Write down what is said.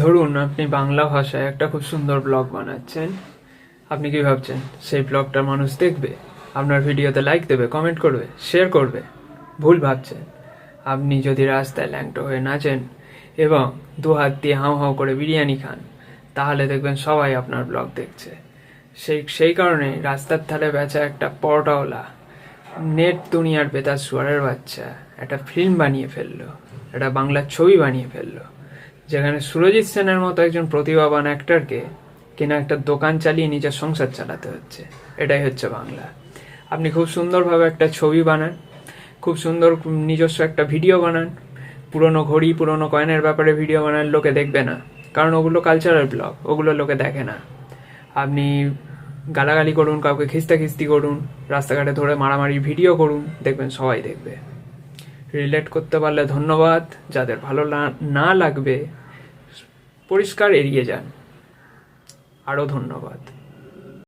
ধরুন আপনি বাংলা ভাষায় একটা খুব সুন্দর ব্লগ বানাচ্ছেন। আপনি কি ভাবছেন সেই ব্লগটা মানুষ দেখবে, আপনার ভিডিওতে লাইক দেবে, কমেন্ট করবে, শেয়ার করবে? ভুল ভাবছেন। আপনি যদি রাস্তায় ল্যাংটো হয়ে নাচেন এবং দু হাত দিয়ে হাউ হাউ করে বিরিয়ানি খান, তাহলে দেখবেন সবাই আপনার ব্লগ দেখছে। সেই কারণে রাস্তার ধারে বেচা একটা পরোটাওয়ালা নেট দুনিয়ার বেতার সুয়ারের বাচ্চা একটা ফিল্ম বানিয়ে ফেললো, একটা বাংলার ছবি বানিয়ে ফেললো, যেখানে সুরজিৎ সেনের মতো একজন প্রতিভাবান অ্যাক্টরকে কিনা একটা দোকান চালিয়ে নিজের সংসার চালাতে হচ্ছে। এটাই হচ্ছে বাংলা। আপনি খুব সুন্দরভাবে একটা ছবি বানান, খুব সুন্দর নিজস্ব একটা ভিডিও বানান, পুরনো ঘড়ি পুরনো কয়েনের ব্যাপারে ভিডিও বানান, লোকে দেখবে না, কারণ ওগুলো কালচারাল ব্লগ, ওগুলো লোকে দেখে না। আপনি গালাগালি করুন, কাউকে খিস্তি করুন, রাস্তাঘাটে ধরে মারামারি ভিডিও করুন, দেখবেন সবাই দেখবে। রিলেট করতে পারলে ধন্যবাদ, যাদের ভালো না লাগবে পরিষ্কার এড়িয়ে যান। আরও ধন্যবাদ।